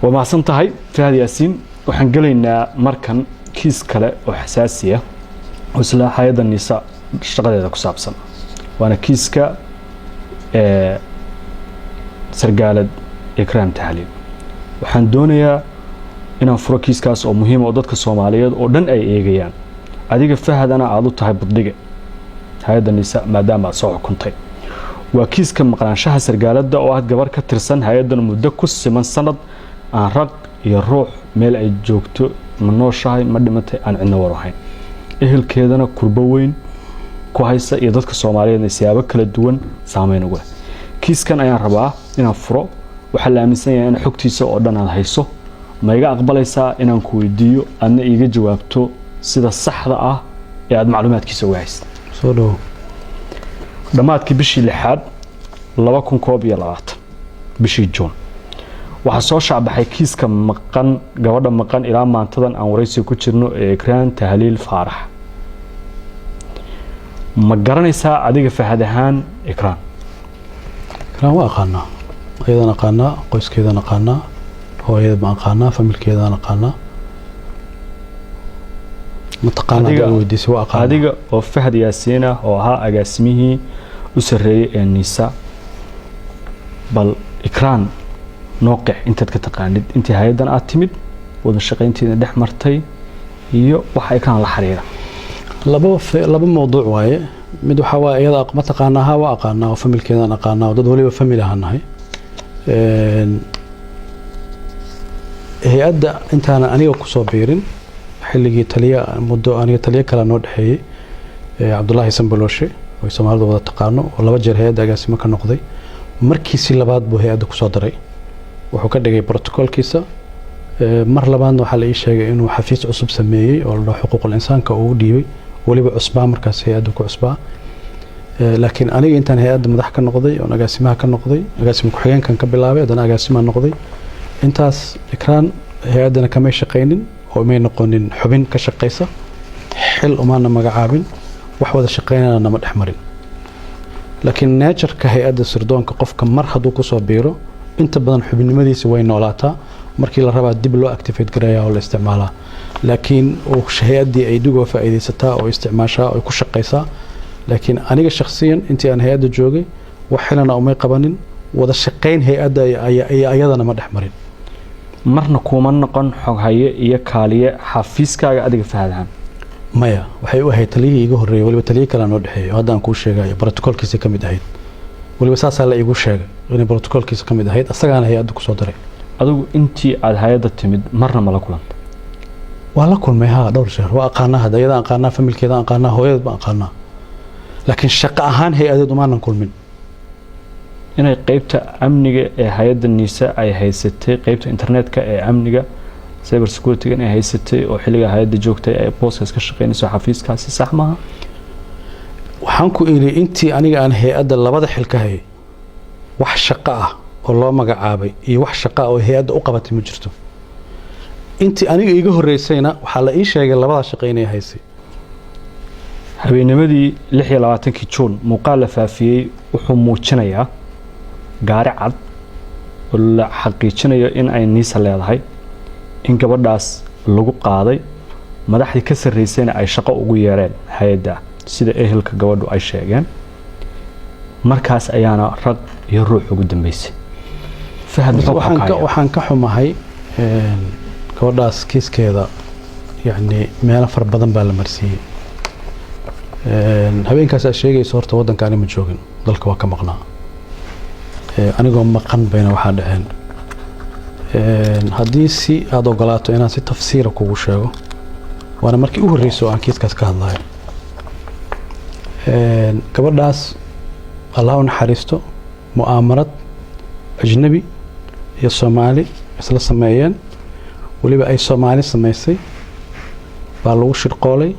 وما سنتهاي في هذه السين وحنقلنا مركن كيس كلا وحساسية وسلا حياة النساء اشتغل هذا كسابسا وأنا كيسكا سرقالة إكرام تحليل وحن دونيا إن فرق كيسكاس أو مهم أو ضدك الصومالية أو دن أي إيجيان أديك فهذا أنا عضو تهاي بالضجة هذا النساء ما دام صوع كنتي وكيسكا مقران شهر سرقالة ده أو هاد جبار كترسن هيدا المدكوس من سند عن رق يروح ميل أي جوكتو من نور شهر مدمته عن عنا وروحين إهل كيدنا كربوين كويسة يضدك الصومالية نسيابك كلا دوان سامين وجه كيس كان أيان ربعة إن فرو وحلا مسني أنا حكتي سو أردنا الهيسو ما يجا أقبل يسا إن كويديو أن يجي جوابته سيدا الصحراء يعد معلومات كيس وعيس صلوا دمات كبشي لحد لو كون كوبي لغات بشي جون وحصو شعب حي كيس كم مقن جواد مقن إلى ما انتظن أن ورئيس كوتشرنو إكران تهليل فارح ما قرنيسا عديق في هذهان إكران وأقانا أيضا أقانا قيس كذا نقانا هو أيضا أقانا فمل كذا نقانا متقانا داودي سواء أقانا عديق وفهد ياسينة وها أقاسمه أسري النساء بل إكران نوقع أنت تتقاند أنت هيدا أتمد وذا الشقين أنت دح مرتي هي وحي كان الحريرة لبا موضوع واي مid waxa waa iyada ma taqaanaha waa aqaanaa oo familkeedana aqaanaa dad waliba family ahanahay hay'adda intaana aniga ku soo biirin xilligii taliya muddo aniga taliya kala noo dhaxeeyay Cabdullaahi Sanbaloshe oo Soomaalidu wada taqaano oo laba jeer hay'adda agaasimo ka noqday markiisii labaad buu hay'adda ku soo daray wuxuu ka dhigay protocolkiisa mar labaadna waxa la ii sheegay inuu xafiis cusub sameeyay oo la xuquuqul insaanka uu dhiibay waliba cusbaa markaas hay'adda ku cusbaa laakiin aniga intaan hay'adda madax ka noqday oo agaasimaha ka noqday agaasimo ku xigeenkan ka bilaabay hadana agaasimaha noqday intaas Ikraan hay'adana kama shaqeynin oo may noqonin xubin ka shaqeysa xil umaana magacaabin wax wada shaqeynana nama dhaxmarin laakiin nature-ka hay'adda sirdoonka qofka mar haduu ku soo biiro inta badan xubinimadiisa way noolaataa markii la rabaa dib loo activate gareeyaa oo la isticmaalaa laakiin oo hay'adii ay digo faa'iideysataa oo isticmaashaa oo ku shaqeysaa laakiin aniga shakhsiyan intii aan hay'adda joogay wax xilana uma qabanin wada shaqeyn hay'adda ay ayadana ma dhaxmarin marna kuma noqon xog haye iyo kaaliye xafiiskaaga adiga faahadaan maya waxay u ahayd taliyay iga horeeyay waliba taliye kala noo dhaxeeyay hadda aan ku sheegay protocolkiisa kamid ahayd waliba saasa la igu sheegay in protocolkiisa kamid ahayd asagaana hay'adda ku soo daray adigu intii aad hay'adda timid marna ma la kulantay ولا كل ما ها دور شهر وأقانا هذا إذا أقانا فمل كذا أقانا هو يذبح أقانا لكن الشقة أهان هي أدد ما نقول من هنا قيبت أمنية هيئة النساء أي هيستي قيبت إنترنت كأمنية سايبر سكيورتي أي هيستي وحلقة هيئة جوكتي أي بوست كشقين سو حفيز كاسي صح ما وحنكو إلي أنتي أنا هيئة اللي بدح الكهي وح شقة والله ما قعابي يوح شقة وهيئة أقبت مجرته intii aniga iga horeysayna waxa la ii sheegay labada shaqeynay haysay habeennimadii 26 Juun muuqaal la faafiyay wuxuu muujinayaa gaari cad oo la xaqiijinayo in ay niisa leedahay in gabadhaas lagu qaaday madaxdii ka sareysayna ay shaqo ugu yeereen hay'adda sida ehelka gabadhu ay sheegeen markaas ayaana rag iyo ruux ugu dambeysay fahad waxaan ka xumahay gabadhaas kiiskeeda yani meelo far badan baa la marsiiyay habeenkaas ay sheegayso horta wadanka aan ma joogin dalka waa ka maqnaa anigoo maqan bayna waxa dhaceen haddii si aad ogolaato inaan si tafsiira kugu sheego waana markii u horreysay oo aan kiiskaas ka hadlayo gabadhaas Allah u naxariisto mu'aamarad ajnabi iyo Soomaali isla sameeyeen waliba ay Soomaali sameysay baa lagu shirqoolay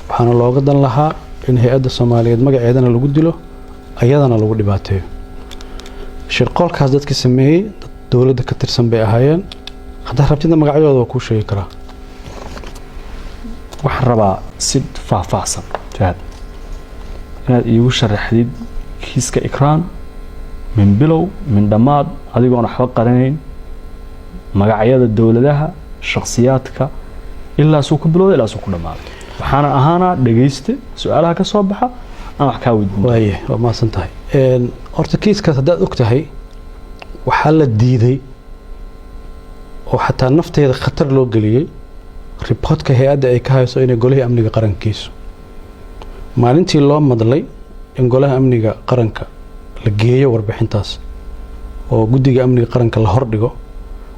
waxaana looga dan lahaa in hay'adda Soomaaliyeed magaceedana lagu dilo ayadana lagu dhibaateeyo shirqoolkaas dadkii sameeyay dawladda ka tirsan bay ahaayeen hadda rabtida magacyadooda ku sheegi karaa waxaan rabaa si faahfaahsan jahad inaad iigu sharaxdid kiiska Ikraan min bilow min dhamaad adigoon waxba qaranayn magacyada dowladaha shakhsiyaadka ilaa suu ku bilowday ilaa suu ku dhamaaday waxaana ahaana dhageyste su'aalaha ka soo baxa aan wax ka weydiin waaye waa maasan tahay horta kiiskaas haddaad og tahay waxaa la diiday oo xataa nafteeda khatar loo geliyey riboodka hay-adda ay ka hayso inay golihii amniga qarankiisu maalintii loo madlay in golaha amniga qaranka la geeyo warbixintaas oo guddiga amniga qaranka la hordhigo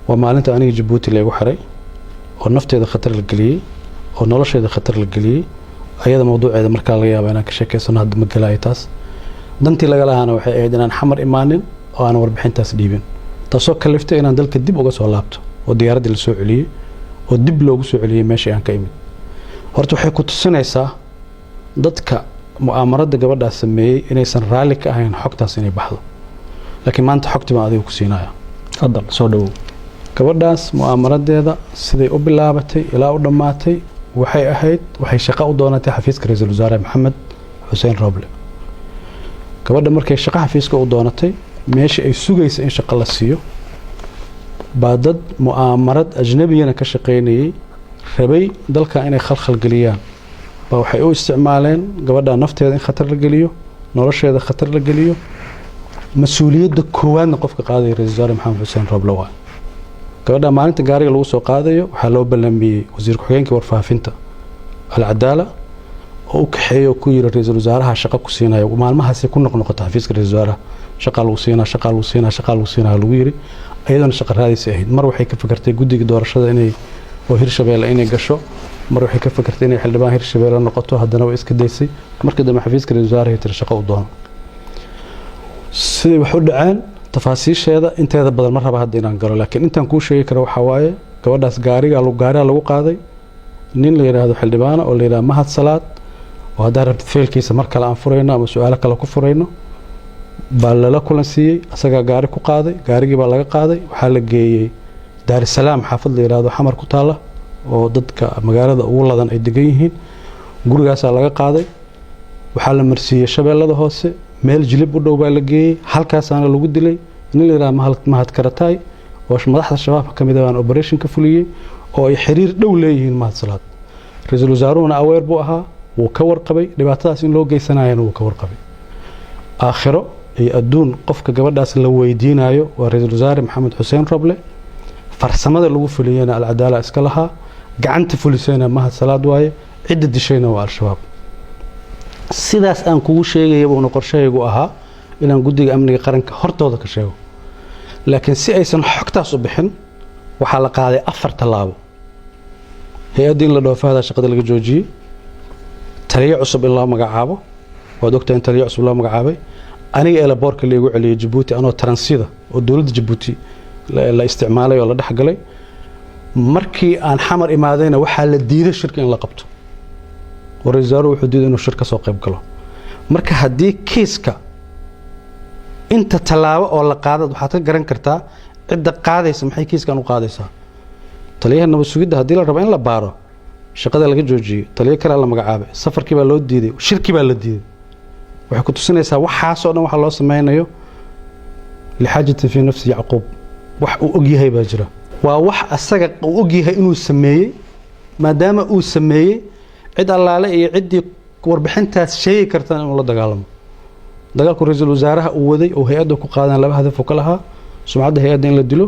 waa maalinta aniga Jabuuti lagu xiray oo nafteeda khatar la geliyey oo nolosheeda khatar la geliyey ayada mawduuceeda markaa laga yaabo inaan ka sheekeysano hadda ma galaayo taas dantii laga lahaana waxay ahayd inaan xamar imaanin oo aan warbixintaas dhiibin taasoo kaliftay inaan dalka dib uga soo laabto oo diyaaraddii la soo celiyey oo dib loogu soo celiyey meeshii aan ka imid horta waxay ku tusinaysaa dadka mu'aamarada gabadhaas sameeyey inaysan raalli ka ahayn xogtaas inay baxdo laakiin maanta xogtii baan adiga ku siinaya fadal soo dhawow gabadhaas mu'aamaradeeda siday u bilaabatay ilaa u dhammaatay waxay shaqo u doonatay xafiiska ra'iisul wasaare maxamed xuseen roble gabadha markay shaqo xafiiska u doonatay meeshii ay sugaysa in shaqo la siiyo baa dad mu'aamarad ajnabiyana ka shaqaynayay rabay dalka inay khalkhal geliyaan baa waxay u isticmaaleen gabadha nafteeda in khatar la geliyo nolosheeda khatar la geliyo mas-uuliyadda koowaadna qofka qaadaya ra'iisul wasaare maxamed xuseen roble waa gabadha maalinta gaariga lagu soo qaadayo waxaa loo ballamiyey wasiir ku-xigeenkii warfaafinta alcadaala oo u kaxeeyey oo ku yiri ra'iisul wasaaraha shaqo ku siinayo maalmahaas ku noqnoqota xafiiska ra'iisul wasaaraha shaqo lagu siinaa lagu yiri ayadana shaqo raadis ahayd mar waxay ka fikirtay guddiga doorashada inay oo Hirshabeelle inay gasho mar waxay ka fikirtay inay xildhibaan Hirshabeelle noqoto haddana way iska daysay markii dambe xafiiska ra'iisul wasaaraha tir shaqo u doono sidii wax u dhaceen tafaasiisheeda inteeda badan ma raba hadda inaan galo laakiin intaan kuu sheegi karo waxa waaye gabadhaas gaariga lagu qaaday nin la yiraahdo xildhibaan oo la yiraahdo Mahad Salaad oo hadda rabtid feelkiisa mar kale aan furayno ama su'aalo kale ku furayno baa lala kulan siiyey asaga gaari ku qaaday gaarigii baa laga qaaday waxaa la geeyey Daar es Salaam xaafad la yiraahdo xamar ku taala oo dadka magaalada ugu ladan ay degan yihiin gurigaas laga qaaday waxaa la marsiiyey Shabeellada hoose meel jilib u dhow baa la geeyey halkaasaana lagu dilay nin la yiraahdo Mahad Karatay oo madaxda shabaabka kamid ah operation ka fuliyay oo ay xiriir dhow leeyihiin Mahad Salaad ra'iisul wasaaruhuna aweer buu ahaa wuu ka warqabay dhibaatadaas in loo geysanayana wuu ka warqabay aakhiro iyo adduun qofka gabadhaas la weydiinayo waa ra'iisul wasaare maxamed xuseen roble farsamada lagu fuliyayna alcadaala iska lahaa gacanta fulisayna Mahad Salaad waaye cidda dishayna waa al-shabaab sidaas aan kugu sheegay uu qorshahaygu ahaa inaan guddiga amniga qaranka hortooda ka sheego laakiin si aysan xogtaas u bixin waxaa la qaaday 4 talaabo hay'adda in la dhoofada shaqada laga joojiyay taliye cusub in loo magacaabo waad ogtahay in taliye cusub loo magacaabay aniga eelaboorka la igu celiyay Jabuuti anoo transida oo dawladda Jabuuti la isticmaalay oo la dhaxgalay markii aan xamar imaadayna waxaa la diiday shirka in la qabto ورئيسه وحدود إنه شركة سوق يبقله مركه هدي كيسكا أنت تلاوة ولا قاعدة وحتى جرن كرتا عدة قاعدة يسمحي كيس كانوا قاعدة سا تليه إنه بسويد هدي الربعين لبارة شقة لقى جوجي تليه كلا لما قعابة سفر كي بالود ديدي وشركة بالود ديدي وحكوا تسنى سا وحاسو أنا وحلا سمعنا يو لحاجة في نفس يعقوب وح أوجيه بجرة ووح السجق أوجيه إنه سميه ما دام أو سميه عد الله لا يعدي warbixintaas sheegi kartaan in la dagaalamo dagaalku ra'iisul wasaaraha uu waday oo hay'adda ku qaadan laba hadaf oo kala ah sumcadda hay'adda in la dilo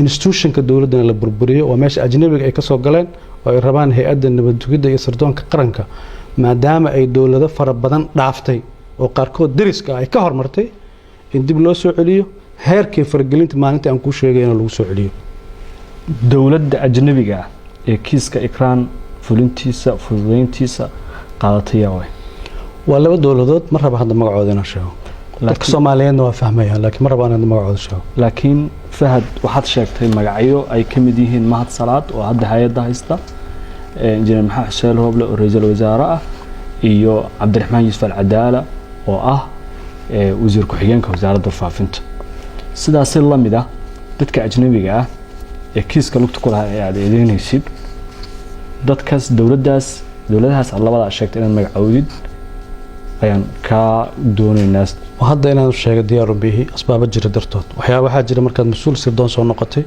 institutionka dawladda la burburiyo oo meesha ajnabiga ay ka soo galeen oo ay rabaan hay'adda nabadgelyada iyo sirdoonka qaranka maadaama ay dawlado fara badan dhaaftay oo qaarkood dariska ay ka hormartay in dib loo soo celiyo heerkii fargelinta maalinta aan ku sheegay in lagu soo celiyo dawladda ajnabiga ee kiiska ikraan fulintiisa fududeyntiisa qaadatay waa laba dawladood mar raba hadda magacooda inaan sheego dadka Soomaaliyeedna waa fahmayaan laakiin mar raba inaan magacooda sheego laakiin Fahad waxaad sheegtay magacyo ay ka mid yihiin Mahad Salaad oo hadda hay'adda haysta injineer Maxamed Xuseen Roble oo ra'iisul wasaare ah iyo Cabdiraxmaan Yuusuf Al-Cadaala oo ah wasiir ku-xigeenka wasaaradda warfaafinta sidaas la mid ah dadka ajnabiga ah ee kiiska lugta ku lahaa ee aad eedeynaysid dadkaas dawladahaas labada sheegtay inaan magacoodid ayaan ka doonaynaa hadda inaan sheego diyaar u bihi asbaab jira dartood waxyaabaha jira markaad mas'uul sirdoon soo noqotay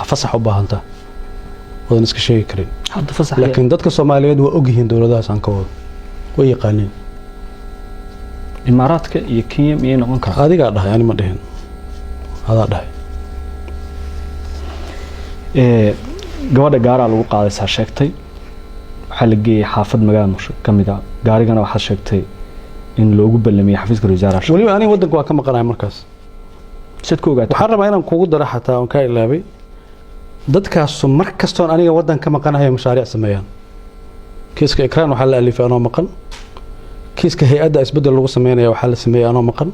fasax u baahantaa wadan iska sheegi karin hadda fasax laakiin dadka Soomaaliyeed waa og yihiin dawladahaas aan ka wado way yaqaaniin imaaraadka iyo Kenya miyay noqon karaan adiga dhahay ani ma dhihin adaa dhahay gabadha gaaraa lagu qaadaysaa sheegtay waxaa la geeyay xaafad magaalada Muqdisho kamid ah gaarigana waxaa sheegtay in loogu ballamiyay xafiiska wasaaraha waliba aniga wadanka waa ka maqanahay markaas sid ku ogaatay waxaan rabaa inaan kugu daro xataa aan ka ilaabay dadkaas mar kastoon aniga wadan ka maqanahay mashaariic sameeyaan kiiska ikraan waxaa la alifay anoo maqan kiiska hay'adda isbedel lagu sameeyo waxaa la sameeyay anoo maqan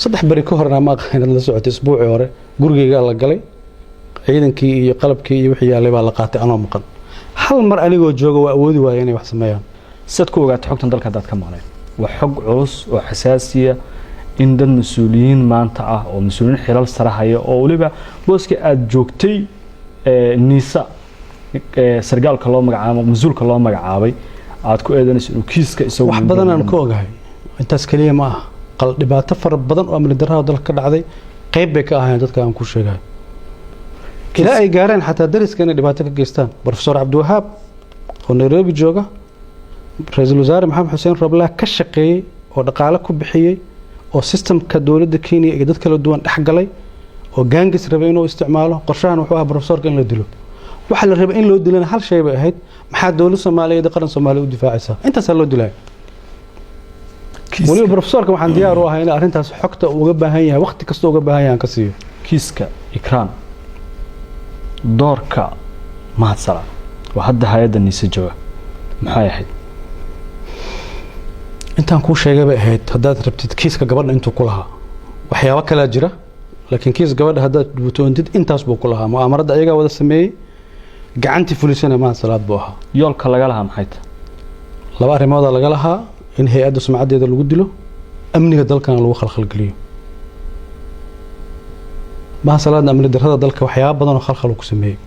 saddex bari ka horna ma aqaan la socotay isbuucii hore gurigeyga la galay ciidankii iyo qalabkii iyo wixii yaalay baa la qaatay anoo maqan hal mar anigoo jooga waa awoodi waayay inay wax sameeyaan sid ku ogaatay xogtan dalka dad ka maqnay waa xog culus oo xasaasiya in dad mas'uuliyiin maanta ah oo mas'uuliyiin xilal sare haya oo waliba booska aad joogtay niisa sargaalka loo magacaabo mas'uulka loo magacaabay aad ku eedanayso inuu kiiska isagu wax badan aan ka ogahay intaas kaliya ma aha qal dhibaato fara badan oo amni darrada dalka ka dhacday qayb bay ka ahaayeen dadka aan ku sheegay ilaa ay gaareen xataa dariska inay dhibaato ka geystaan professor Cabdiwahaab oo Nairobi jooga ra'iisul wasaare Maxamed Xuseen Roble ka shaqeeyay oo dhaqaale ku bixiyay oo systemka dawladda Kenya iyo dad kala duwan dhaxgalay oo gaangis rabay inuu isticmaalo qorshahan wuxuu ahaa professorka in la dilo waxa la rabay in loo dilana hal shay bay ahayd maxaa dawladda Soomaaliyeed qaran Soomaaliya u difaacaysaa intaas loo dilay waliba professorka waxaan diyaar u ahay in arrintaas xogta uga baahan yahay waqti kasta uga baahan yahay ka siiyo kiiska ikraan doorka mahadsala waa hadda hay'adda niisa jooga maxay ahayd intaan ku sheegay bay ahayd haddaad rabtid kiiska gabadha intuu ku lahaa waxyaabo kala jira laakiin kiis gabadha haddaad dubtoontid intaas buu ku lahaa mu'aamarada ayaga wada sameeyay gacantii fulisana mahadsalaad buu ahaa yoolka laga lahaa maxay tahay laba arrimood laga lahaa in hay'adda sumcadeeda lagu dilo amniga dalkana lagu khalkhal geliyo mahadsalaadna amni darrada dalka waxyaabo badan oo khalkhal ku sameeyay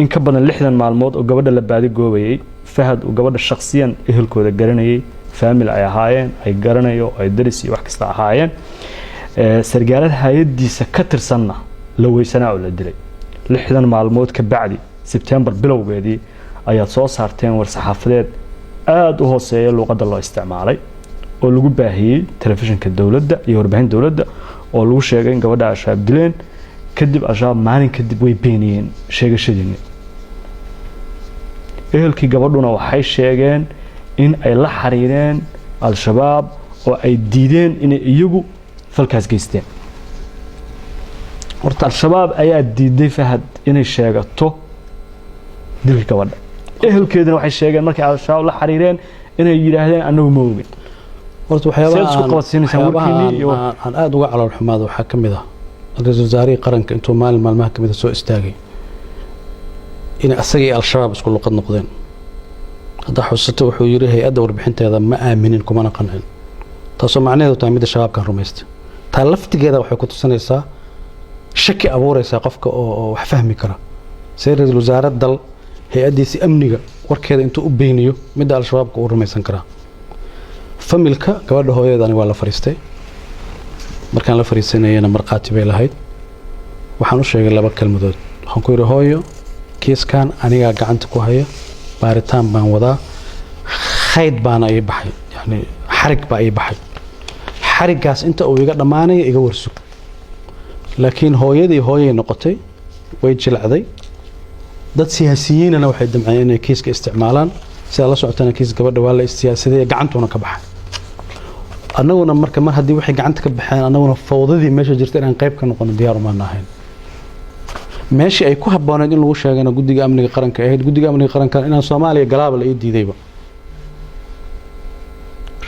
in ka badan 60 maalmood oo gabadha la baadi goobayay fahad uu gabadha shakhsiyan ehelkooda garanayay family ay ahaayeen ay garanayo ay daris iyo wax kasta ahaayeen sargaalada hay'adiisa ka tirsanna la weysanaa oo la dilay 60 maalmood ka bacdi September bilowgeedii ayaa soo saarteen war saxaafadeed aad u hooseeya luqadda loo isticmaalay oo lagu baahiyay telefishinka dawladda iyo warbaahinta dawladda oo lagu sheegay in gabadha ashaab dileen kadib ashaab maalin kadib way beeniyeen sheegashadiina ehelkii gabadhuna waxay sheegeen in ay la xariireen al-shabaab oo ay diideen inay iyagu falkaas geysteen horta al-shabaab ayaa diiday fahad inay sheegato dilka gabadha ehelkeedana waxay sheegeen markay al-shabaab la xariireen inay yiraahdeen anagu ma ogin horta waxyaabaha aan aad uga calool xumaado waxaa ka mid ah ra'iisul wasaarihii qaranka intuu maalmaha ka mid soo istaagay in asaga iyo al-shabaab isku luqad noqdeen hadda xusato wuxuu yiri hay'adda warbixinteeda ma aaminin kuma qancin taasoo macnaheedu tahay mid shabaabkan rumaystay taa laftigeeda waxay ku tusinaysaa shaki abuuraysaa qofka oo wax fahmi kara ra'iisul wasaarada dal hay'adiisa amniga warkeeda intuu u beyniyo mid al-shabaabka uu rumaysan kara familka gabadha hooyadeedani waa la fariistay markaan la fariisanayna marqaati bay lahayd waxaan u sheegay laba kalmadood waxaan ku yiri hooyo kiiskan aniga gacanta ku haya baaritaan baan wadaa khayd baan ay baxay yani xarig baa ay baxay xarigaas inta uu iga dhamaanay iga warsug laakiin hooyadii hooyay noqotay way jilacday dad siyaasiyiinna waxay damcayeen inay kiiska isticmaalaan sida la socotana kiis gabadha waa la siyaasadeeyay gacantuna ka baxay annaguna marka mar hadii waxay gacanta ka baxeen annaguna fawdadii meesha jirta inaan qayb ka noqono diyaar uma nahayn meeshii ay ku habboonayd in lagu sheegana guddiga amniga qaranka ahayd guddiga amniga qaranka inaan Soomaaliya galaab la diidayba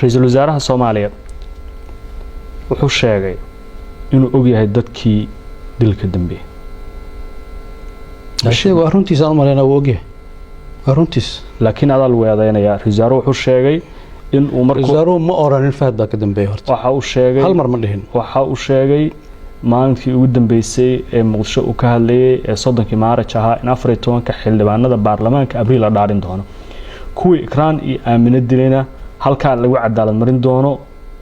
ra'iisul wasaaraha Soomaaliya wuxuu sheegay inuu og yahay dadkii dilka dambeeyay ashego runtiisa aan maleena uu og yahay runtiis laakiin adal weedaynaya ra'iisul wasaaruhu wuxuu sheegay in uu markuu ra'iisul wasaaruhu ma oranin fahad baa ka dambeeyay horta waxa uu sheegay hal mar ma dhihin waxa uu sheegay maalintii ugu dambeysay ee Muqdisho uu ka hadlayay ee 30 Maarch ahaa in 14 xildhibaanada baarlamaanka Abriil la dhaarin doono kuwii ikraan iyo aamina dilayna halka lagu cadaalad marin doono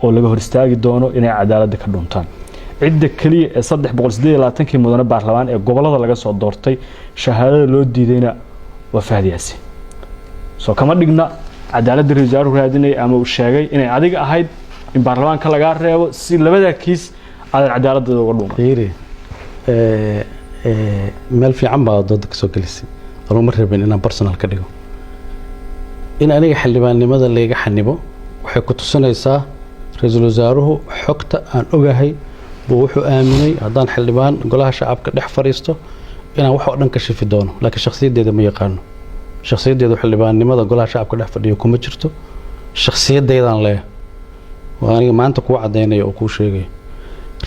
oo laga hor istaagi doono inay cadaalad ka dhuntaan cidda kaliya ee 328 mudane baarlamaan ee gobolada laga soo doortay shahaadada loo diidayna waa Fahad Yaasin soo kama dhigna cadaaladda ra'iisul wasaaruhu raadinay ama uu sheegay inay adiga ahayd in baarlamaanka laga reebo si labada kiis aan cadaaladda uga dhumo fiiri meel fiican baa dad ka soo gelisay anuu ma rabin inaan personal ka dhigo in aniga xildhibaannimada layga xanibo waxay ku tusinaysaa ra'iisul wasaaruhu xogta aan ogahay buu wuxuu aaminay haddaan xildhibaan golaha shacabka dhex fariisto inaan wax oo dhan ka shifi doono laakiin shakhsiyadeeda ma yaqaano shakhsiyadeedu xildhibaannimada golaha shacabka dhex fadhiyo kuma jirto shakhsiyadeedaan leeyahay waa aniga maanta kuu caddaynaya oo kuu sheegaya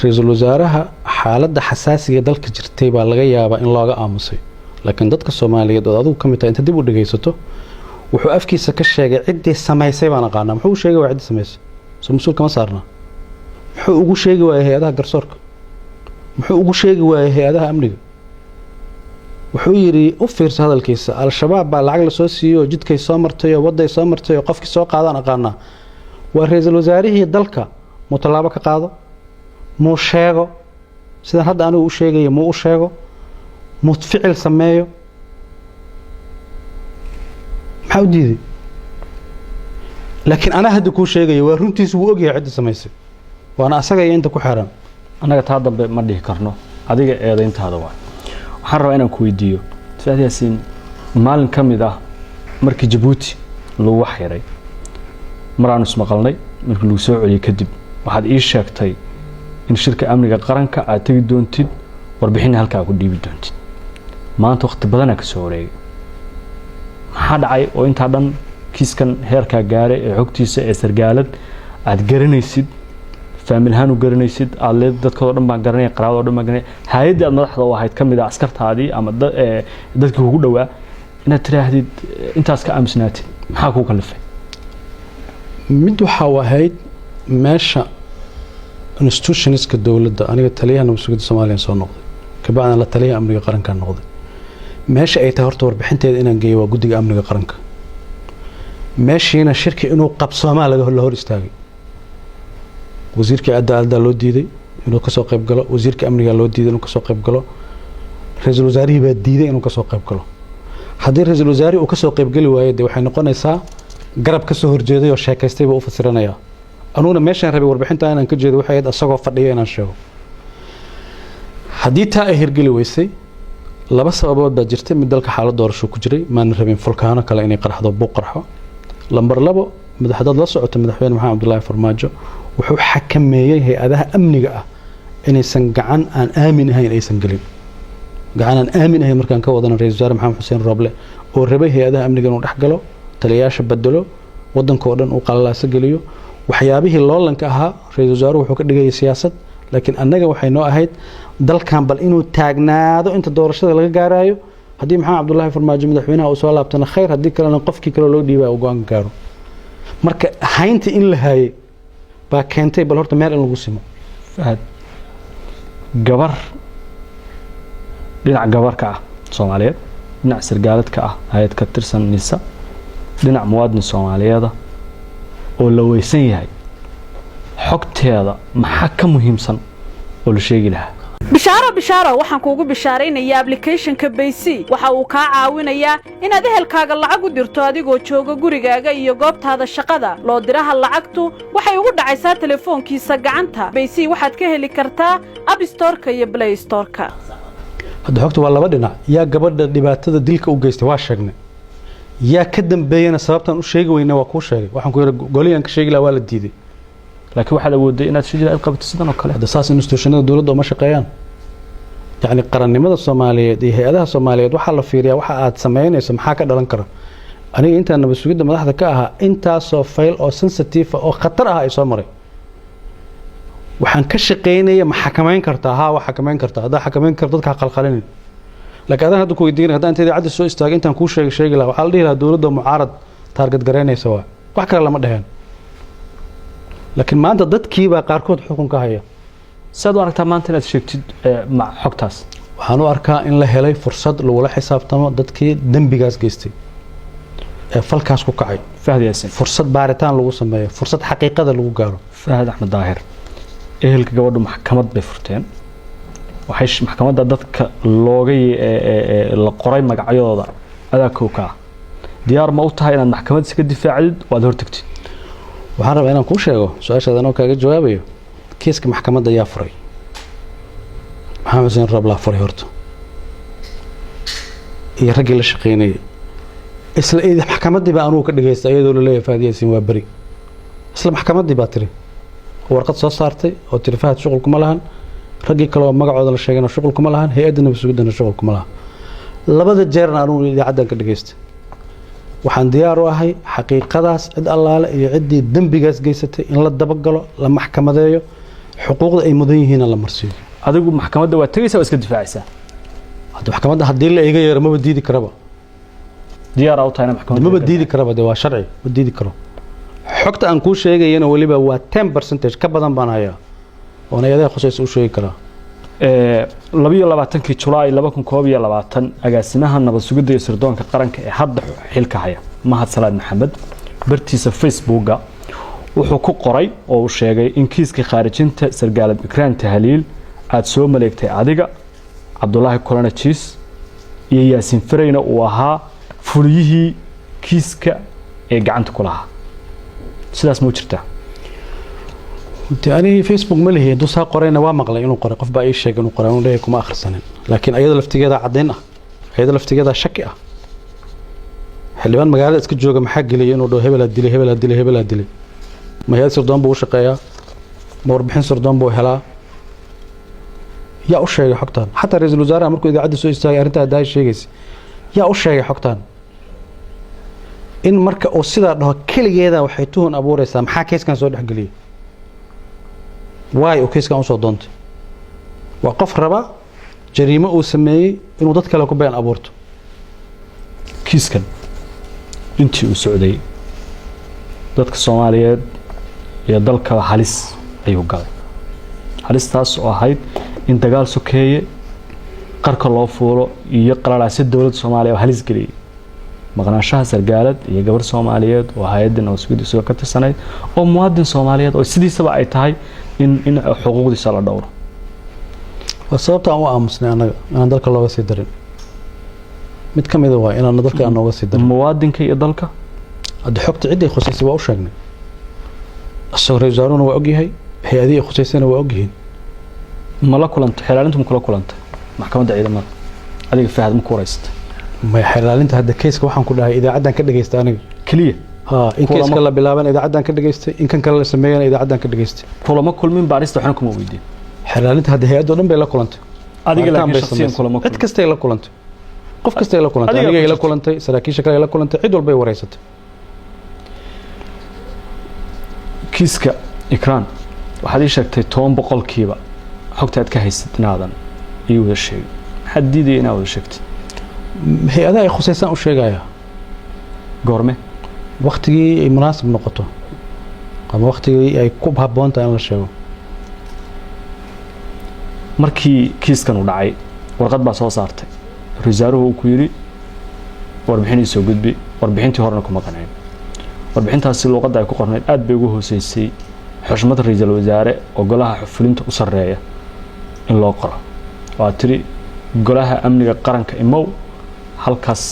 ra'iisul wasaaraha xaaladda xasaasiga dalka jirtay baa laga yaabaa in looga aamusay laakiin dadka Soomaaliyeed oo adigu kamid tahay inta dib u dhageysato wuxuu afkiisa ka sheegay ciddii samaysay baan aqaanaa muxuu sheegay waa ciddii samaysay soo mas'uul kama saarna muxuu ugu sheegi waayay hay'adaha garsoorka muxuu ugu sheegi waayay hay'adaha amniga wuxuu yiri u fiirso hadalkiisa al-shabaab baa lacag la soo siiyo jidkay soo martay oo waday soo martay oo qofkii soo qaadan aqaanaa waa ra'iisul wasaarihii dalka mutalaabo ka qaado muu sheego sidaan hadda anigu u sheegayo muu u sheego muu ficil sameeyo maxaa u diiday laakiin ana hadda kuu sheegayo waa runtiisu wuu ogyahay cidda samaysay waana asaga iyo inta ku xeeran anaga taa dambe ma dhihi karno adiga eedayntaada waa waxaan rabaa inaan ku weydiiyo Fahad Yaasin maalin ka mid ah markii Djibouti lagu waxyiray maraan ismaqalnay markii lagu soo celiyay kadib waxaad ii sheegtay in shirka amniga qaranka aad tagi doontid warbixin halka ku dhiibi doontid maanta waqti badan ka soo wareegay maxaa dhacay oo inta dhan kiiskan heerka gaaray ee xogtiisa ee sargaalad aad garanaysid familhaan u garanaysid aad leed dadkooda dhan baan garanay qaraabada dhan baan garanay hay'adda aad madaxda u ahayd kamid ah askartaadii ama dadkii ugu dhawaa inaad tiraahdid intaas ka aamusnaatid maxaa ku kalifay mid waxa ahayd meesha institutionska dawladda aniga taliyaha nabadgelyada Soomaaliya soo noqday ka bacdan la taliyaha amniga qaranka noqday meesha ay tahay horta warbixinteeda inaan geeyo waa guddiga amniga qaranka meeshiina shirki inuu qabsoomaa laga hor istaagay wasiirka cadaaladda loo diiday inuu ka soo qayb galo wasiirka amniga loo diiday inuu ka soo qayb galo ra'iisul wasaarihi baa diiday inuu ka soo qayb galo haddii ra'iisul wasaarihi uu ka soo qayb gali waayo waxay noqonaysaa garab ka soo horjeeday oo sheekaystay buu u fasiranayaa anuna meeshaan rabay warbixinta inaan ka jeedo waxay ahayd asagoo fadhiyo inaan sheego haddii taa ay hirgeli weysay laba sababood baa jirtay mid dalka xaalad doorasho ku jiray maana rabin fulkaano kale inay qarxdo buu qarxo lambar 2 madaxda la socota madaxweyne Maxamed Abdullaahi Farmaajo wuxuu xakameeyay hay'adaha amniga ah inaysan gacan aan aamin ahayn aysan galin gacan aan aamin ahayn markaan ka wadana ra'iisul wasaare Maxamed Xuseen Roble oo rabay hay'adaha amniga inuu dhex galo taliyaasha bedelo wadanka oo dhan uu qalalaasa galiyo waxyaabihii loolanka ahaa ra'iisul wasaaruhu wuxuu ka dhigay siyaasad laakiin annaga waxay noo ahayd dalkan bal inuu taagnaado inta doorashada laga gaarayo haddii Maxamed Abdullaahi Farmaajo madaxweynaha uu soo laabtana khayr haddii kalena qofkii kale loo dhiibay uu go'aan gaaro marka haynta in la haayay baa keentay bal horta meel in lagu simo Fahad gabar dhinac gabarka ah Soomaaliyeed dhinac sargaaladka ah hay'ad ka tirsan nisa dhinac muwaadin Soomaaliyeed oo la weysan yahay xogteeda maxaa ka muhiimsan oo la sheegi lahaa bishaaro waxaan kuugu bishaaraynayaa application-ka Baysi waxa uu ka caawinayaa inaad ehelkaaga lacag u dirto adigoo jooga gurigaaga iyo goobtaada shaqada loo diraha lacagtu waxay ugu dhacaysaa telefoonkiisa gacanta Baysi waxaad ka heli kartaa App Store-ka iyo Play Store-ka hadda xogtu waa laba dhinac yaa gabadha dhibaatada dilka u geystay waa sheegnay yaa ka dambeeyana sababtan u sheegi weyna waa ku sheegay waxaan ku yiri goliyan ka sheegi la waa la diiday laakiin waxa la wooday inaad shijir ay qabto sidan oo kale hada saas institutionada dawladda ma shaqeeyaan yani qarannimada Soomaaliyeed iyo hay'adaha Soomaaliyeed waxa la fiiriyaa waxa aad sameynayso maxaa ka dhalan kara aniga inta nabad sugidda madaxda ka ahaa intaas oo file oo sensitive oo khatar ah ay soo maray waxaan ka shaqeynaya ma xakameyn kartaa ha waxa xakameyn kartaa hada xakameyn karto dadka qalqalin laakiin adan hadda ku weydiinay hadaan inta cadda soo istaagay intaan ku sheegi lahaa waxa la dhihi lahaa dawladda mucaarad target gareynaysa waa wax kale lama dhahan laakiin maanta dadkii baa qaarkood xukun ka haya saad u aragtaa maanta inaad sheegtid ma xogtaas waxaan u arkaa in la helay fursad lagu la xisaabtamo dadkii dambigaas geystay ee falkaas ku kacay Fahad Yaasin fursad baaritaan lagu sameeyo fursad xaqiiqada lagu gaaro Fahad Axmed Daahir ehelka gabadhu maxkamad bay furteen waxay maxkamadda dadka looga la qoray magacyadooda adaa kooka diyaar ma u tahay inaad maxkamad iska difaacdid waad hortagtid waxaan rabaa inaan kuu sheego su-aashaada anoo kaaga jawaabayo kiiska maxkamadda ayaa furay maxamed xuseen rooblaa furay horta iyo raggii la shaqeynayay isla maxkamaddii baa anugu ka dhagaysta iyadoo laleeyahay Fahad Yaasiin waa beri isla maxkamaddii baa tiri warqad soo saartay oo tiri Fahad shuqul kuma lahan raggii kale oo magacooda la sheegayna shuqul kuma lahan hay'adda nabad sugidana shuqul kuma lahan labada jeerna anugu idaacaddan ka dhagaystay waxaan diyaar u ahay xaqiiqadaas cid allaale iyo ciddii dembigaas geysatay in la dabagalo la maxkamadeeyo xuquuqda ay mudan yihiin la marsiiyo adigu maxkamadda waa tagaysaa oo iska difaacaysaa hadda maxkamadda haddii la iga yeero maba diidi karaba diyaar u tahay maxkamadda maba diidi karaba de waa sharci ma diidi karo xogta aan kuu sheegayana waliba waa 10% ka badan baan hayaa oo ayadaha khusaysa u sheegi karaa 22 Julaay 2022 agaasimaha nabad sugidda iyo sirdoonka qaranka ee hadda xilka haya Mahad Salaad Maxamed bartiisa Facebooka wuxuu ku qoray oo uu sheegay in kiiska khaarijinta sargaalad Ikraan Tahliil aad soo maleegtay adiga Cabdullaahi Kulana Jiis iyo Yaasiin Fareyna uu ahaa fuliyihii kiiska ee gacanta ku lahaa sidaas ma jirtaa يعني فيسبوك ملهي دوسها قرينا وامقلا إنه قري قف بأي شيء إنه قري إنه كم آخر سنة لكن أيضا الافتقاد عدينا أيضا الافتقاد شكئة حلبان مقالة اسكت جوجا محق لي إنه ده هبل الدلي هبل الدلي هبل الدلي ما هي سردان بو شقيا مربحين سردان بو هلا يا أشياء حقتان حتى رئيس الوزراء أمركم إذا عدوا سوء استاجر أنت ده الشيء يا أشياء حقتان إن مركب أصيدا ده كل جيدا وحيتون أبو رسام حكيس كان صادق قليل واي وكيس كان وصل دونت وقف ربا جريمة وسميه إنه ضد كلا كوبين أبورته كيس كان أنتي وسعودي ضد الصوماليات يضلك حليس أيوة قال حليس تاس وهاي أنت قال سكية قرق الله فورو يقرأ على سد دولة الصومالية وحليس قليل مقناشها سرقالد يجبر الصوماليات وهاي الدين وسكيد سوى كت السنة أو مواد الصوماليات أو سدي سبعة تاي إن حقوق دي صار دور وصلت أو أمسني أنا ذلك الله وسيدرين متكم إذا واي أنا ذلك أنا وسيدرين مواد كي يضلك هذا حقت عدة خصيصي وأوشجني الصغر يزارون وأوجهي هي هذه خصيصين وأوجهين ملاكل أنت حلال أنتم كلاكل أنت محكمة عيدا ما هذه في هذا مكورست ما حلال أنت هذا كيس كوحن كلها إذا عدنا كده جيست أنا كليه إن كيس كلا بلابن إذا عدنا كده جيست إن كان كلا سمينا إذا عدنا كده جيست كل ما كل من باريس تحنكم موجودين حلال أنت هذا هي أدونم بيلا كلنت هذه لكن شخصيا كل ما عد كستي لا كلنت قف كستي لا كلنت أنا جاي لا كلنت سراكي شكل لا كلنت عدول بي وريست كيسك إكران وحدي شكتي توم بقول كيبا حكت أتك هيست نادن يوه الشيء حديدي أنا ولا شكت هي هذا خصيصا وشيء جاية قرمة وقتي مناسب نقطة أما وقتي أي كوب هبونت أنا الشيء markii kiiskan uu dhacay warqad baa soo saartay risaaruhu uu ku yiri warbixin soo gudbi warbixintii horena kuma qanacin warbixintaasi luqadda ay ku qornayd aad bay ugu hooseysay xushmad ra'iisul wasaare oo golaha fulinta u sareeya in loo qoro waa tiri golaha amniga qaranka imow halkaas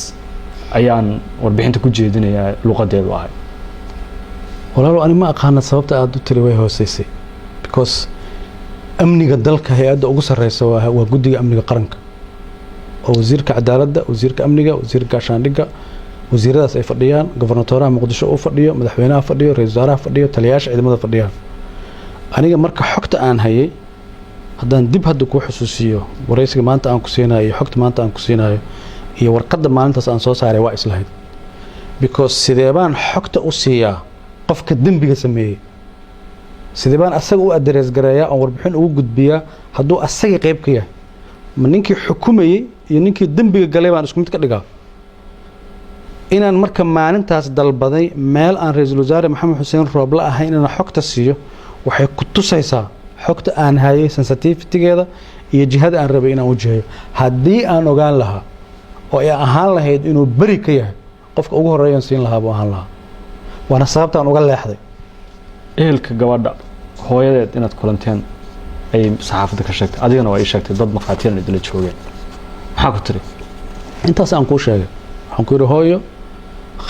ayaan warbixinta ku jeedinayaa luqadeedu ahay walaalo ani ma aqaan sababta aad u tiri way hooseysay because amniga dalka hay'adda ugu sareysa waa guddiga amniga qaranka oo wasiirka cadaaladda wasiirka amniga wasiirka shaandhiga wasiiradaas ay fadhiyaan gobernatooraha muqdisho uu fadhiyo madaxweynaha fadhiyo ra'iisul wasaaraha fadhiyo taliyayaasha ciidamada fadhiyaan aniga marka xogta aan hayay haddaan dib hadda ku xusuusiyo wareysiga maanta aan ku siinayo iyo xogta maanta aan ku siinayo iyo warqadda maalintaas aan soo saaray waa islahayd because sidee baan xogta u siiyaa qofka dembiga sameeyey sidee baan asaga u address gareeyaa oo warbixin ugu gudbiyaa hadduu asaga qayb ka yahay ma ninkii xukumayay iyo ninkii dembiga galay baan isku mid ka dhigaa inaan marka maalintaas dalbaday meel aan ra'iisul wasaare maxamed xuseen rooble ahayn inaan xogta siiyo waxay ku tusaysaa xogta aan hayay sensitivitygeeda iyo jihada aan rabay inaan wajahayo haddii aan ogaan lahaa oo ay ahaan lahayd inuu beri ka yahay qofka ugu horeeyaan siin lahaa buu ahaan lahaa waana sababtaan uga leexday ehelka gabadha hooyadeed inaad kulanteen ay saxaafadda ka sheegtay adigana waa ii sheegtay dad maqaatiyan idila joogeen maxaa ku tiri intaas aan kuu sheegay waxaan ku yidhi hooyo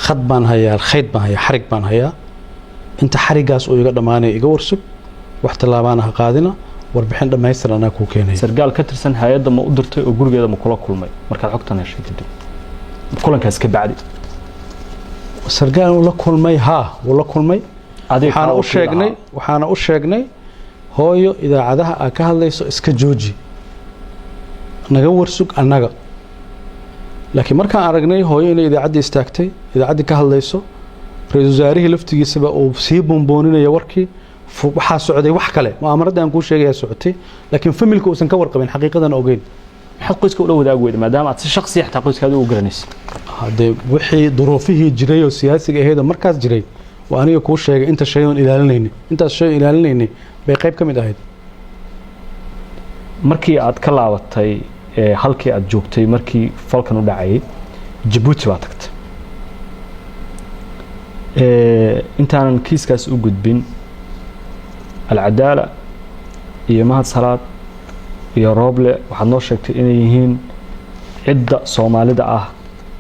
khad baan hayaa khayd baan hayaa xarig baan hayaa inta xarigaas uu iga dhammaanaya iga warsug wax tallaabaana ha qaadina warbixin dhammaystiran anaa kuu keenaya sargaal ka tirsan hay-adda ma u dirtay oo gurigeeda ma kula kulmay markaad xogtan heshay kadib kulankaas ka bacdi sargaal uu la kulmay wuu la kulmay waxaana u sheegnay hooyo idaacadaha aad ka hadlayso iska jooji naga warsug annaga laakiin markaan aragnay hooyo inay idaacaddii istaagtay idaacaddii ka hadlayso ra-iisul wasaarihii laftigiisaba uu sii boonbooninaya warkii waxaa socday wax kale mu'aamarada aan kuu sheegayaa socotay laakiin familka uusan ka warqabin xaqiiqadan ogeyn maxaad qoyska ula wadaagi weyday maadaama aad si shakhsi xataa qoyskaada u garanaysa haddee wixii duruufihii jiray oo siyaasiga ahaydoo markaas jiray waa aniga kuu sheegay intaas shay oon ilaalinaynay bay qayb ka mid ahayd markii aad ka laabatay halkii aad joogtay markii falkan u dhacayay Djibouti baa tagtay intaanan kiiskaas u gudbin alcadaala iyo mahad salaad iyo rooble waxaad noo sheegtay inay yihiin cidda soomaalida ah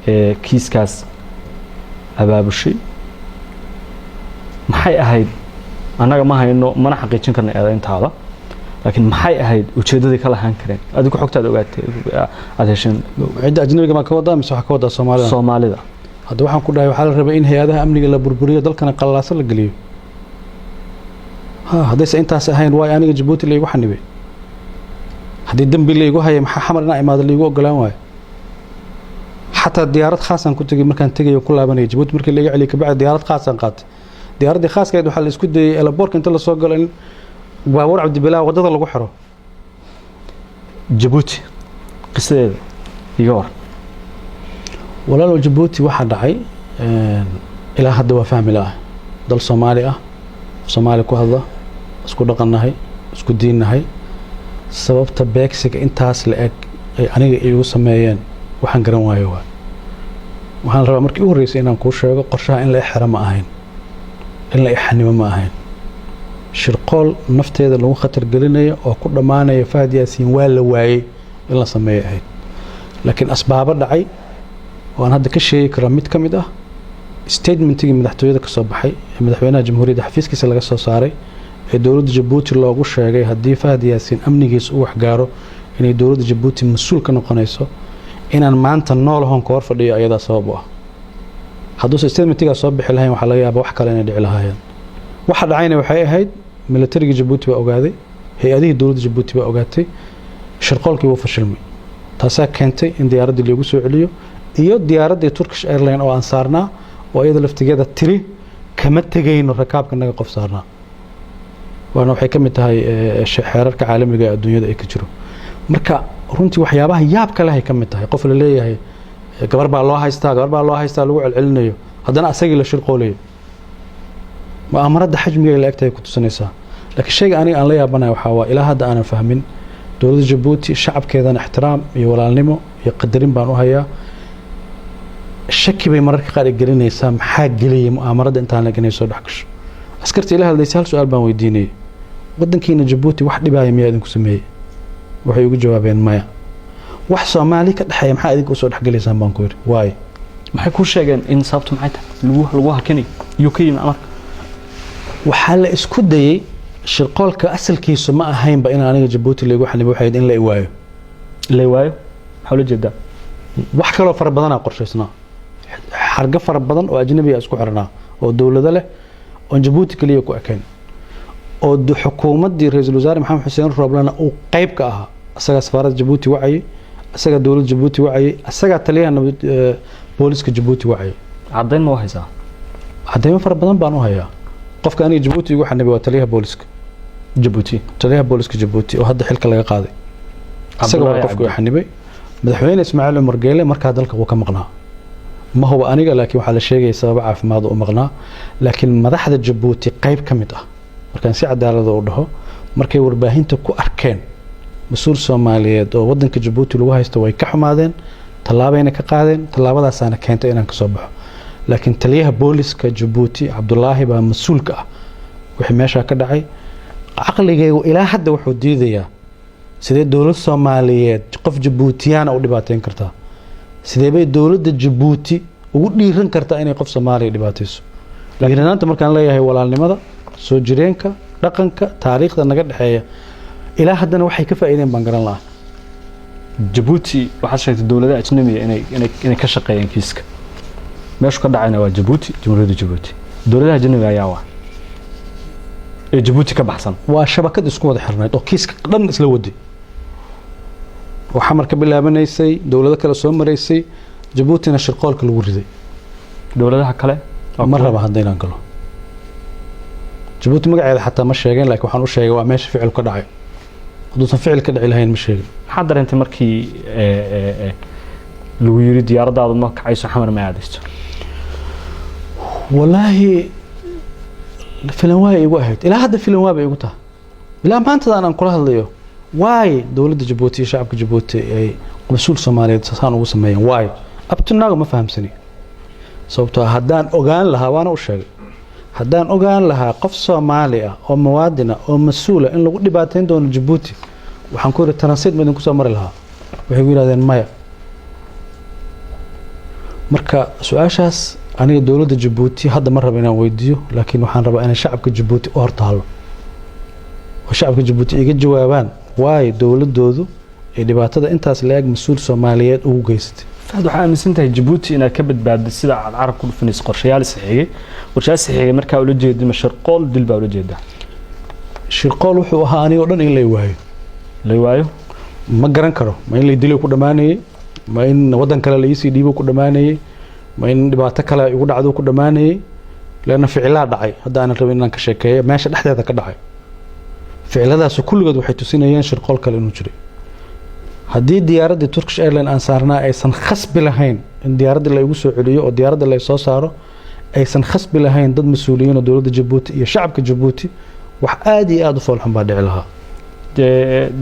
ee kiiskaas abaabushay maxay ahayd annaga ma hayno mana xaqiijin karna eedayntaada laakiin maxay ahayd ujeeddadii ka lahaan kareen adigu xogtaada ogaatay aad hesheen cidda ajnabiga ma ka wadaa mise waxa ka wadaa soomaalida hadda waxaan ku dhahay waxaa la rabay in hay-adaha amniga la burburiyo dalkana qalalaasa la geliyo haddayse intaas ahayn waay aniga Djibouti laygu xanibay haddii dembi laygu hayay maxaa xamar inaa imaado laygu ogolaan waayo xataa diyaarad khaasaan ku tegay markaan tegayo ku laabanaya Djibouti markii laga celiyay kabacdi diyaarad khaasaan qaatay diyaaraddii khaaskeed waxaa la isku dayay elaboorka inta lasoo galo in baabuur cabdibilaa waddada lagu xiro Djibouti qisadeeda iga war walaalow Djibouti waxaa dhacay ilaa hadda waa fahmi la'ah dal Soomaali ah Soomaali ku hadla isku dhaqannahay isku diinnahay sababta beegsiga intaas la eg ay aniga iigu sameeyeen waxaan garan waayo waxaan rabaa markii u horreysay inaan kuu sheego qorshaha in la ixira ma ahayn in la ixanimo ma ahayn shirqool nafteeda lagu khatar gelinayo oo ku dhammaanaya Fahad Yaasiin waa la waayey in la sameeyo ahayd laakiin asbaabo dhacay oo aan hadda ka sheegi karo mid ka mid ah statementigii madaxtooyada ka soo baxay ee madaxweynaha jamhuuriyadda xafiiskiisa laga soo saaray ee dowladda Djibouti loogu sheegay haddii Fahad Yaasiin amnigiisa uu waxgaaro inay dowladda Djibouti mas'uul ka noqonayso inaan maanta nool hoon ka hor fadhiyo ayadaa sabab u ah hadduusan statementigaa soo bixi lahayn waxaa laga yaabaa wax kale inay dhici lahaayeen waxa dhacayna waxay ahayd militariga Djibouti baa ogaaday hay-adihii dowladda Djibouti baa ogaatay shirqoolkii wuu fashilmay taasaa keentay in diyaaraddii lagu soo celiyo iyo diyaaraddii Turkish Airlines oo aan saarnaa oo iyada laftigeeda tiri kama tegayno rakaabka naga qof saarnaa waana waxay ka mid tahay xeerarka caalamiga ee adduunyada ay ka jiro marka runtii waxyaabaha yaabka leh ay ka mid tahay qof la leeyahay gabar baa loo haystaa lagu celcelinayo haddana asagii la shirqoolayo mu'aamarada xajmiga la egtahay ku tusinaysaa laakiin shayga aniga aan la yaabanayo waxaa waa ilaa hadda aanan fahmin dowladda Djibouti shacabkeedana ixtiraam iyo walaalnimo iyo qadarin baan u hayaa shaki bay mararka qaar gelinaysaa maxaa geliyay mu'aamarada intaan la ganay soo dhax gasho askarta ila hadlaysa hal su'aal baan weydiinay wadankiina Djibouti wax dhibaaya miyaa idinku sameeyay waxay ugu jawaabeen maya wax Soomaali ka dhaxay maxaa idinku soo dhax galaysaan baan ku yiri waay maxay ku sheegeen in sababtu maxay tahay lagu hakinay UK marka waxaa la isku dayay shirqoolka asalkiisu ma ahaynba in aniga Djibouti lagu xanibay waxay in la iwaayo maxaa la jeedaa wax kale oo fara badan qorshaysnaa xarga fara badan oo ajnabi isku xirnaa oo dawladda leh oo Djibouti kaliya ku ekeen oo xukuumadii ra'iisul wasaare Maxamed Xuseen Rooblana uu qayb ka ahaa asaga safaaradda Djibouti wacay asaga dawladda Djibouti wacay asaga taliyaha booliska Djibouti wacay caddayn ma haysaa caddayn fara badan baan u hayaa qofka aniga Djibouti ugu xanibay waa taliyaha booliska Djibouti oo hadda xilka laga qaaday asaga waa qofka xanibay madaxweyne Ismaaciil Umar Geele markaa dalka uu ka maqnaa ma huwa aniga laakiin waxa la sheegay sabab caafimaad oo maqnaa laakiin madaxda Djibouti qayb ka mid ah markaan si cadaalad u dhaho markay warbaahinta ku arkeen mas'uul Soomaaliyeed oo wadanka Djibouti lagu haysto way ka xumaadeen talaabayna ka qaadeen talaabadaasana keentay inaan ka soo baxo laakiin taliyaha booliska Djibouti Cabdullaahi baa mas'uulka ah wixii meesha ka dhacay caqligaygu ilaa hadda wuxuu diidayaa sidee dowlad Soomaaliyeed qof Jabuutiyaan u dhibaateyn kartaa sidee bay dowladda Jabuuti ugu dhiiran kartaa inay qof Soomaaliya dhibaateyso laakiin maanta markaan leeyahay walaalnimada soo jireenka dhaqanka taariikhda naga dhaxeeya ilaa haddana waxay ka faa'iideen baan garan lahaa Jabuuti waxaad sheegtay dowladda ajnabiga inay ka shaqeeyaan kiiska meeshu ka dhacayna waa Jabuuti jamhuuriyadda Jabuuti dowladda ajnabiga ayaa waa ee Jabuuti ka baxsan waa shabakad isku wada xirnayd oo kiiska dhan isla waday waxa marka bilaabanaysay dowladda kale soo mareysay Jabuutina shirqoolka lagu riday dowladaha kale ma raba haddaynan galo Jabuuti magaceeda xataa ma sheegeen laakiin waxaan u sheegay waa meesha ficil ka dhacay haduusan ficil ka dhici lahayn ma sheegin maxaa dareentay markii lagu yiri diyaaradaadu ma kacayso xamar ma aadayso wallaahi filan waa igu ahayd ilaa hadda filan waa bay igu tahay ilaa maanta aan kula hadlayo waay dowladda Jabuuti iyo shacabka Jabuuti ay mas'uul Soomaaliyeed saan ugu sameeyeen waay abtunaaga ma fahamsani sababtoo haddaan ogaan lahaa waana u sheegay haddaan ogaan lahaa qof Soomaali ah oo muwaadin ah oo mas'uul ah in lagu dhibaateyn doono Jabuuti waxaan ku yiri transit ma idin ku soo mari lahaa waxay yiraahdeen maya marka su'aashaas aniga dowladda Jabuuti hadda ma rabo inaan weydiiyo laakiin waxaan rabaa in shacabka Jabuuti u hortaalo oo shacabka Jabuuti iga jawaabaan waay dowladoodu ee dhibaatada intaas leeg mas'uul Soomaaliyeed ugu geysatay fahad waxa aaminsan tahay Jabuuti inaad ka badbaadid sida aad carab ku dhufanayso qorshayaal saxiixay qorshayaal saxiixay marka ula jeedin ma shirqool dil baa ula jeedaa shirqool wuxuu ahaa aniga dhan in la waayo ma garan karo ma in la dilay ku dhamaanayay ma in wadan kale la isi dhiibo ku dhamaanayay ma in dhibaato kale ugu dhacdo ku dhamaanayay leena ficilaa dhacay hadda aan rabin inaan ka sheekeeyo meesha dhexdeeda ka dhacay ficiladaas kulligood waxay tusinayeen shirqool kale inuu jiray haddii diyaaradda Turkish Airlines aan saarnaa aysan khasbi lahayn in diyaaradda la igu soo celiyo oo diyaaradda la soo saaro aysan khasbi lahayn dad mas'uuliyiin oo dowladda Jabuuti iyo shacabka Jabuuti wax aad iyo aad u foolxun baa dhici lahaa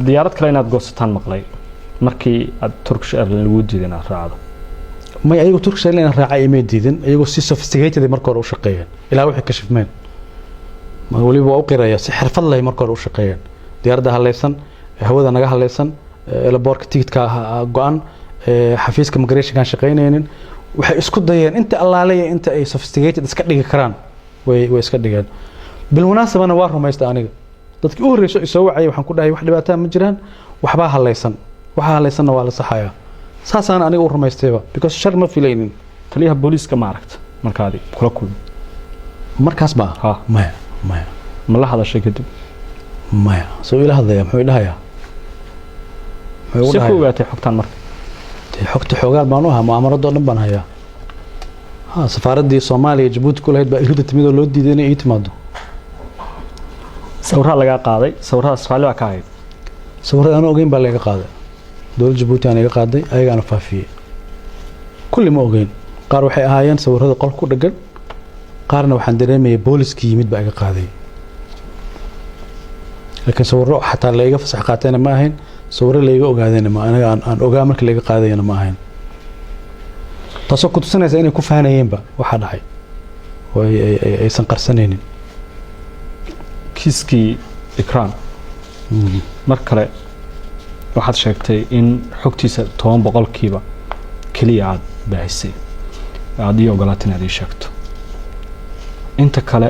diyaarad kale inaad goosataan maqlay markii aad Turkish Airlines lagu diiday inaad raacdo ma ayagu Turkish Airlines raacay ma diidin ayagu si sophisticated marka hore u shaqeeyeen ilaa wixii ka shifmeen ma waliba u qiraya si xirfad leh marka hore u shaqeeyeen diyaaradda halaysan hawada naga halaysan laboorka tigidka go'an xafiiska migration kan shaqeynayeen waxay isku dayeen inta allaaleeya inta ay sophisticated iska dhigi karaan way iska dhigeen bil munaasabana waa rumaysta aniga dadkii u horeeyay soo wacay waxaan ku dhahay wax dhibaato ma jiraan waxba halaysan waxa halaysanna waa la saxayaa saasaan aniga u rumaystayba because shar ma filaynin taliyaha booliska ma aragta markaadi kula kulmi markaas ba maya ma la hadashay kadib maya soo ila hadlaya muxuu ilahayaa si ku ogaatay xogtaan marka xogta xogaal baan u ahaa mu'aamarado dhan baan hayaa safaaradii Soomaaliya Jabuuti ku lahayd baa irida timidoo loo diiday inay timaado sawirada laga qaaday sawirada Soomaaliya ka ahayd sawirada aan ogeyn baa laga qaaday dowladda Jabuuti aan iga qaaday ayagana faafiyay kulli ma ogeyn qaar waxay ahaayeen sawirada qol ku dhagan qaarna waxaan dareemayay booliskii yimid baa iga qaaday laakiin sawirro xataa la iga fasax qaatayna ma ahayn sawirro la iga ogaadayna ma anaga aan ogaa markii la iga qaadayna ma ahayn taasoo ku tusinaysa inay ku fahanayeenba waxa dhacay oo aysan qarsanaynin kiiskii Ikraan mar kale waxaad sheegtay in xogtiisa 10% kaliya aad baahisay aad iyo ogolaatin aad sheegto inta kale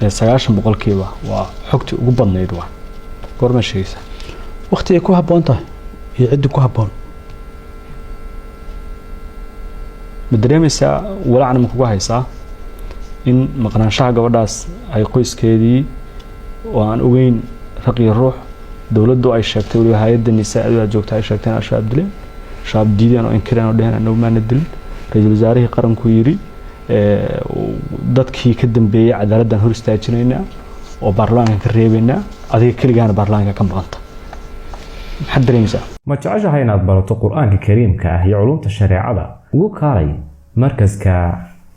90% waa xogtii ugu badnayd waa goorma sheegaysa waqti ay ku habboon tahay iyo cid ku habboon madareemaysa walacna ma kugu haysaa in maqnaanshaha gabadhaas ay qoyskeedii oo aan ogeyn raqiyo ruux dawladdu ay sheegtay wali hay'adda nisaa'adu ay joogtay ay sheegteen ashaab dileen shaab diideen oo inkireen oo dheheen anuu maana dilin ra'iisul wasaarihii qaranku yiri dadkii ka dambeeyay cadaaladdan hor istaajinaynaa oo baarlamaanka ka reebaynaa adiga kaligaana baarlamaanka ka maqanta maxaad dareemaysaa ma jeceshahay inaad barato qur-aanka kariimka ah iyo culumta shareecada ugu kaalay markaska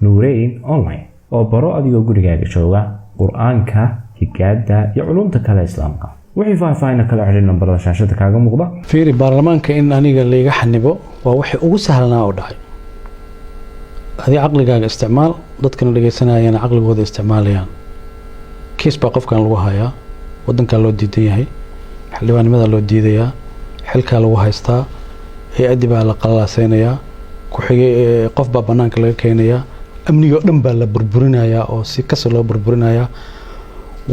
nuureyn online oo baro adigoo gurigaaga jooga qur-aanka higaada iyo culumta kale islaamka wixii faahfaahin kala xiriir nambarada shaashada kaaga muuqda fiiri baarlamaanka in aniga la iga xanibo waa wixii ugu sahlanaa oo dhacay adii caqligaaga isticmaal dadkana dhageysanayaan caqligooda isticmaalayaan kiis baa qofkan lagu hayaa wadankaa loo diidan yahay xildhibaannimada loo diidayaa xilkaa lagu haystaa hay-addii baa la qalalaaseynayaa ku-xigay qof baa bannaanka laga keenayaa amnigoo dhan baa la burburinayaa oo si kasi loo burburinayaa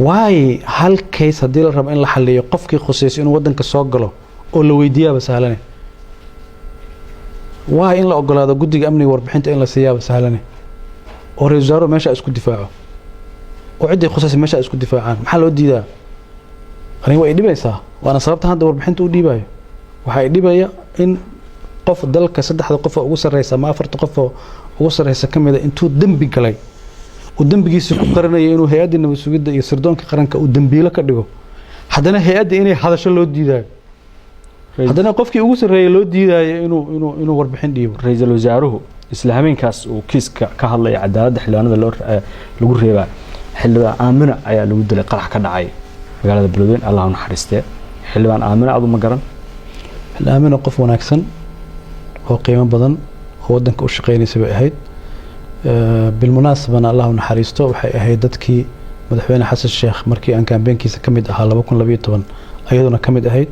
waayo hal case haddii la rabo in la xaliyo qofkii khusayso inuu wadanka soo galo oo la weydiiyaaba sahlane waayo in la ogolaado guddiga amniga warbixinta in la siiyaaba sahlane oo ra-iisul wasaaruhu meesha isku difaaco oo ciddii khusaysa meesha isku difaacaan maxaa loo diidaa aniga way dhibaysaa waana sababta hadda warbixinta u dhiibayo waxaa dhibaya in qof dalka 3 qof oo ugu sareysa ama 4 qof oo ugu sareysa kamid ah intuu dambi galay uu dambigiisa ku qaranayo inuu hay'adda nabad sugidda iyo sirdoonka qaranka uu dambiilo ka dhigo haddana hay'adda inay hadasho loo diidayo haddana qofkii ugu sareeyay loo diidayo inuu warbixin dhiibo ra'iisul wasaaruhu isla habeenkaas uu kiiska ka hadlay cadaaladda xildhibaanada lagu reebaa xildhibaan Aamina ayaa lagu dilay qarax ka dhacay magaalada Beledweyne Allah u naxariistee xildhibaan Aamina aad uma garan Aamina qof wanaagsan oo qiimo badan oo wadanka u shaqeynaysa bay ahayd بالمناسبة الله نحرسته وحي أهي دتكي مدحوين حسن الشيخ مركي أن كان بينكي كمد أها لبكون لبيتون أيضا كمد أهيد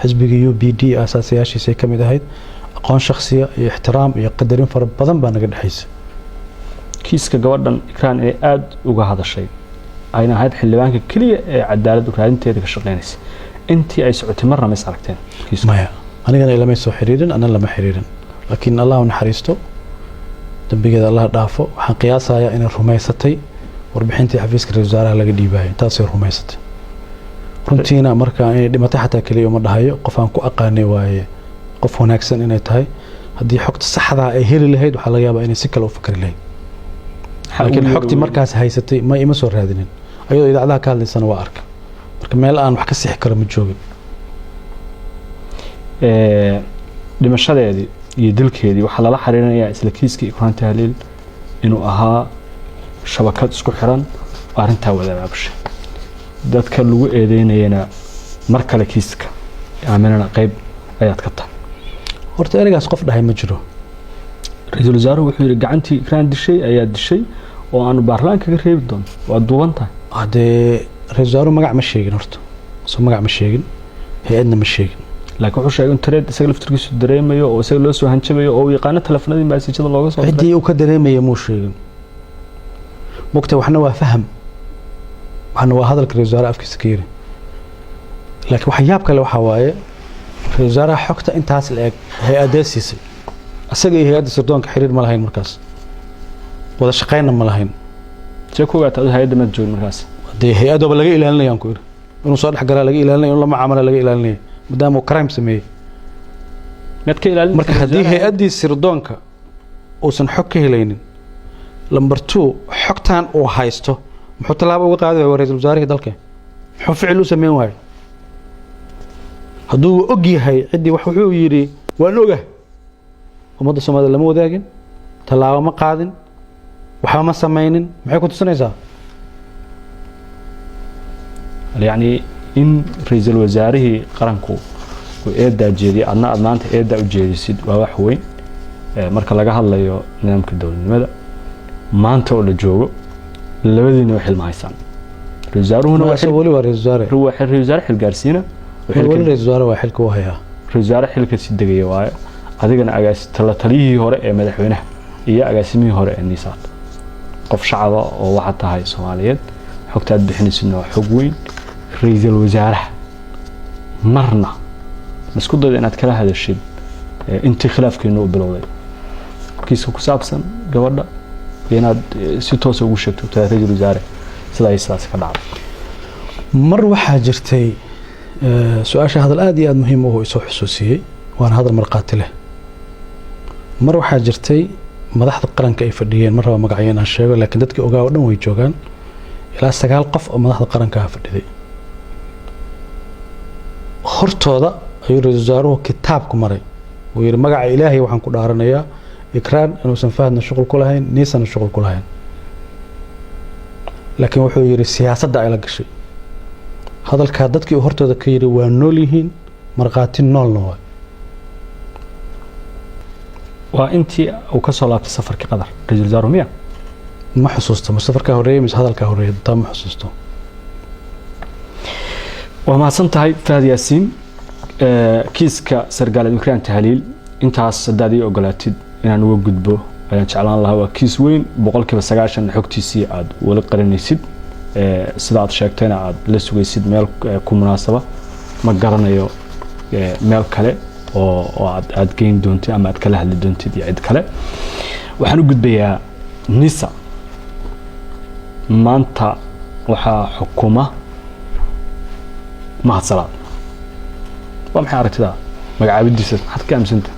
حزب يو بي دي أساسياشي سي كمد أهيد أقوان شخصية احترام يقدرين فرب بدن بانا قد حيس كيسك قواردن إكران إيه آد وقا هذا الشيء أين هاد حلبانك كلية عدالة وكرادين تيدك الشغلينيس انتي أي سعوتي مرة ما يساركتين مايا أنا قانا إلا ما يسو حريرين أنا لما حريرين لكن الله نحرسته dambigeeda Allah dhaafo waxaan qiyaasayaa inay rumaysatay warbixintii xafiiska ra'iisul wasaaraha laga dhiibay taasoo rumaysatay runtiina marka ay dhimatay xataa kaliya uma dhahayo qof aan ku aqaanay waaye qof wanaagsan inay tahay haddii xogta saxda ah ay heli lahayd waxa laga yaabaa inay si kale u fikri lahayd laakiin xogtii markaas haysatay ma ima soo raadinin ayadoo idaacadaha ka hadlaysana waa arka marka meel aan wax ka sixi karo ma joogin dhimashadeedii iyo dilkeedii waxa lala xariirinayaa isla kiiskii Ikraan Tahliil inuu ahaa shabakad isku xiran oo arinta wadaabashay dadka lagu eedeynayna mar kale kiiska aaminana qayb ayaad ka tahay horta erigaas qof dhahay ma jiro ra'iisul wasaaruhu wuxuu yiri gacantii Ikraan dishay ayaa dishay oo aan baarlamaanka ka reebi doon waa duuban tahay hadee ra'iisul wasaaruhu magac ma sheegin horta soo magac ma sheegin hay'adna ma sheegin laakiin wuxuu sheegay in tareed isaga laftirkiisu dareemayo oo isaga loo soo hanjabayo oo yaqaan telefoonadii maasajada looga soo diray cidii uu ka dareemayo muu sheegin mugta waxna waa faham waxna waa hadalka ra'iisul wasaaraha afkiisa ka yiri laakiin waxa yaab kale waxa waaye ra'iisul wasaaraha xogta intaas la eg hay'adaasiisay asaga iyo hay'adda sirdoonka xiriir ma lahayn markaas wada shaqeyn ma lahayn see ku ogaatay hay'adda ma joogin markaas hadii hay'adda laga ilaalinayaan ku yiri inuu soo dhax galaa laga ilaalinayo in la macaamalo laga ilaalinayo مدام كرايم سميه مدك إلى مركز هذه هيئة السردونك وسن حكي هلين لمبرتو حكتان أو هايستو محط لعبة وقاعد ورئيس الوزراء ذلك محو فعلو سميه واحد هدو أجي هاي عندي وحوحو يري ونوجه ومضى سماد اللي مو ذاكن تلاعب ما قاعدين وحما سمينين محي كنت سنة يعني in ra'iisul wasaarihii qaranku uu eedaa jeediyay adna maanta eedaa u jeedisid waa wax weyn marka laga hadlayo nidaamka dawladnimada maanta oo la joogo labadiina wax ilmahaysan ra'iisul wasaaruhuna waa ra'iisul wasaare xil gaarsiina ra'iisul wasaare waa xilka u hayaa ra'iisul wasaare xilka si degaya waaye adigana taliyihii hore ee madaxweynaha iyo agaasimihii hore ee niisaad qof shacaba oo waxa tahay Soomaaliyeed xogtaad bixinaysidna waa xog weyn ra'iisul wasaaraha marna isku dayday inaad kala hadashid intii khilaafkeenu u bilowday kiiska ku saabsan gabadha inaad si toos ugu sheegto ra'iisul wasaare sida ay sidaas ka dhacday mar waxaa jirtay su'aasha hadal aad iyo aad muhiim u soo xusuusiyay waan hadal marqaati leh mar waxaa jirtay madaxda qaranka ay fadhiyeen mar raba magacyada aan sheego laakiin dadkii ogaa oo dhan way joogaan ilaa 9 qof oo madaxda qaranka ah fadhiday hortooda ayuu ra'iisul wasaaruhu kitaabku maray uu yiri magaca Ilaahay waxaan ku dhaaranayaa Ikraan inuusan faahna shuqul ku lahayn niisana shuqul ku lahayn laakiin wuxuu yiri siyaasadda ay la gashay hadalka dadkii hortooda ka yiri waa nool yihiin marqaati noolna waa intii uu ka soo laabtay safarkii qadar ra'iisul wasaaruhu miya ما حسوسته مستفر كهوري مش هذا الكهوري تام حسوسته waa mahadsantahay Fahad Yaasiin kiiska sargaalad Ikraan Tahliil intaas haddaad ii ogolaatid inaan uga gudbo ayaan jeclaan lahaa waa kiis weyn 90% xogtiisii aad wali qarinaysid sida aad sheegtayna aad la sugaysid meel ku munaasaba ma garanayo meel kale oo aad geyn doontid ama aad kala hadli doontid iyo cid kale waxaan u gudbayaa nisa maanta waxaa xukuma mahad salaad waa maxay aragtida magacaabidiisa maxaad ka aaminsantahay